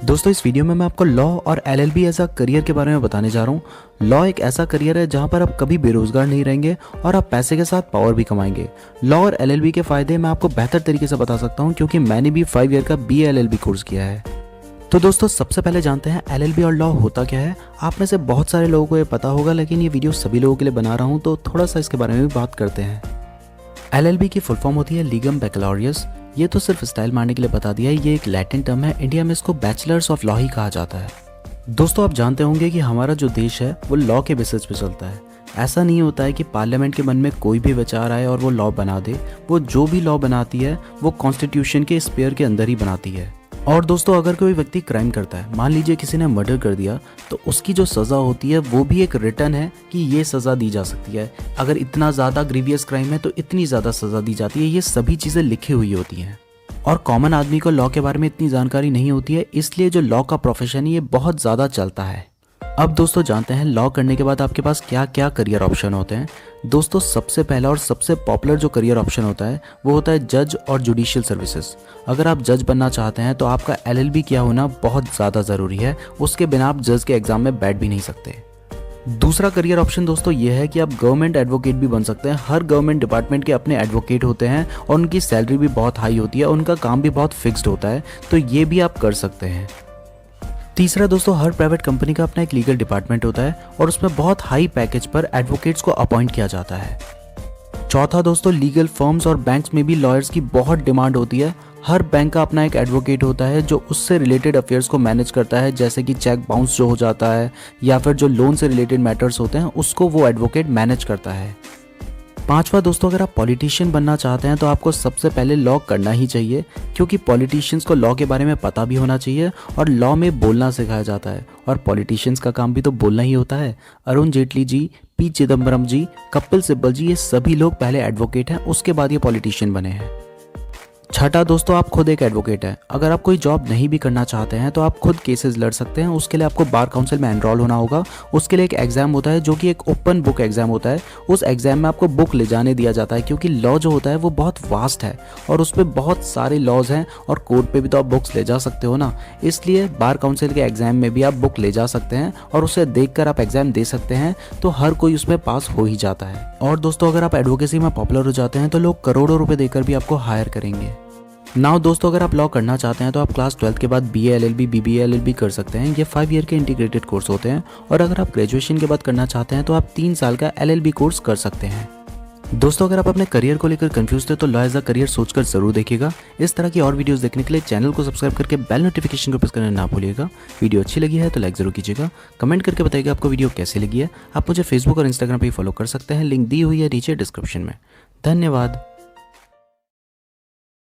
दोस्तों इस वीडियो में मैं आपको लॉ और एलएलबी एज अ करियर के बारे में बताने जा रहा हूँ। लॉ एक ऐसा करियर है जहाँ पर आप कभी बेरोजगार नहीं रहेंगे और आप पैसे के साथ पावर भी कमाएंगे। लॉ और एलएलबी के फायदे मैं आपको बेहतर तरीके से बता सकता हूँ क्योंकि मैंने भी 5 ईयर का BA LLB कोर्स किया है। तो दोस्तों सबसे पहले जानते हैं एलएलबी और लॉ होता क्या है। आप में से बहुत सारे लोगों को ये पता होगा, लेकिन ये वीडियो सभी लोगों के लिए बना रहा हूँ तो थोड़ा सा इसके बारे में भी बात करते हैं। एलएलबी की फुल फॉर्म होती है लीगम बैकलॉरियस। ये तो सिर्फ स्टाइल मारने के लिए बता दिया है, ये एक लैटिन टर्म है। इंडिया में इसको बैचलर्स ऑफ लॉ ही कहा जाता है। दोस्तों आप जानते होंगे कि हमारा जो देश है वो लॉ के बेसिस पे चलता है। ऐसा नहीं होता है कि पार्लियामेंट के मन में कोई भी विचार आए और वो लॉ बना दे। वो जो भी लॉ बनाती है वो कॉन्स्टिट्यूशन के स्पेयर के अंदर ही बनाती है। और दोस्तों अगर कोई व्यक्ति क्राइम करता है, मान लीजिए किसी ने मर्डर कर दिया, तो उसकी जो सज़ा होती है वो भी एक रिटर्न है कि ये सज़ा दी जा सकती है। अगर इतना ज़्यादा ग्रीवियस क्राइम है तो इतनी ज़्यादा सज़ा दी जाती है। ये सभी चीज़ें लिखी हुई होती हैं और कॉमन आदमी को लॉ के बारे में इतनी जानकारी नहीं होती है, इसलिए जो लॉ का प्रोफेशन है ये बहुत ज़्यादा चलता है। अब दोस्तों जानते हैं लॉ करने के बाद आपके पास क्या क्या करियर ऑप्शन होते हैं। दोस्तों सबसे पहला और सबसे पॉपुलर जो करियर ऑप्शन होता है वो होता है जज और जुडिशियल सर्विसेज। अगर आप जज बनना चाहते हैं तो आपका एलएलबी किया होना बहुत ज़्यादा ज़रूरी है। उसके बिना आप जज के एग्ज़ाम में बैठ भी नहीं सकते। दूसरा करियर ऑप्शन दोस्तों ये है कि आप गवर्नमेंट एडवोकेट भी बन सकते हैं। हर गवर्नमेंट डिपार्टमेंट के अपने एडवोकेट होते हैं और उनकी सैलरी भी बहुत हाई होती है। उनका काम भी बहुत फिक्स्ड होता है, तो ये भी आप कर सकते हैं। तीसरा दोस्तों हर प्राइवेट कंपनी का अपना एक लीगल डिपार्टमेंट होता है और उसमें बहुत हाई पैकेज पर एडवोकेट्स को अपॉइंट किया जाता है। चौथा दोस्तों लीगल फर्म्स और बैंक्स में भी लॉयर्स की बहुत डिमांड होती है। हर बैंक का अपना एक एडवोकेट होता है जो उससे रिलेटेड अफेयर्स को मैनेज करता है, जैसे कि चेक बाउंस जो हो जाता है या फिर जो लोन से रिलेटेड मैटर्स होते हैं उसको वो एडवोकेट मैनेज करता है। पांचवा दोस्तों अगर आप पॉलिटिशियन बनना चाहते हैं तो आपको सबसे पहले लॉ करना ही चाहिए, क्योंकि पॉलिटिशियंस को लॉ के बारे में पता भी होना चाहिए और लॉ में बोलना सिखाया जाता है। और पॉलिटिशियंस का काम भी तो बोलना ही होता है। अरुण जेटली जी, पी चिदम्बरम जी, कपिल सिब्बल जी, ये सभी लोग पहले एडवोकेट हैं, उसके बाद ये पॉलिटिशियन बने हैं। छठा दोस्तों आप खुद एक एडवोकेट हैं। अगर आप कोई जॉब नहीं भी करना चाहते हैं तो आप खुद केसेस लड़ सकते हैं। उसके लिए आपको बार काउंसिल में एनरोल होना होगा। उसके लिए एक एग्जाम होता है जो कि एक ओपन बुक एग्जाम होता है। उस एग्जाम में आपको बुक ले जाने दिया जाता है, क्योंकि लॉ जो होता है वो बहुत वास्ट है और उस पर बहुत सारे लॉज हैं और कोर्ट पे भी तो आप बुक्स ले जा सकते हो ना। इसलिए बार काउंसिल के एग्जाम में भी आप बुक ले जा सकते हैं और उसे देखकर आप एग्जाम दे सकते हैं, तो हर कोई उसमें पास हो ही जाता है। और दोस्तों अगर आप एडवोकेसी में पॉपुलर हो जाते हैं तो लोग करोड़ों रुपए देकर भी आपको हायर करेंगे। नाउ दोस्तों अगर आप लॉ करना चाहते हैं तो आप क्लास 12 के बाद BA LLB BBA LLB कर सकते हैं। ये 5 ईयर के इंटीग्रेटेड कोर्स होते हैं। और अगर आप ग्रेजुएशन के बाद करना चाहते हैं तो आप 3 साल का LLB कोर्स कर सकते हैं। दोस्तों अगर आप अपने करियर को लेकर कंफ्यूज थे तो लॉ एज अ करियर सोचकर जरूर देखिएगा। इस तरह की और वीडियोस देखने के लिए चैनल को सब्सक्राइब करके बेल नोटिफिकेशन को प्रेस करना ना भूलिएगा। वीडियो अच्छी लगी है तो लाइक जरूर कीजिएगा। कमेंट करके बताइएगा आपको वीडियो कैसी लगी है। आप मुझे फेसबुक और इंस्टाग्राम पर फॉलो कर सकते हैं, लिंक दी हुई है नीचे डिस्क्रिप्शन में। धन्यवाद।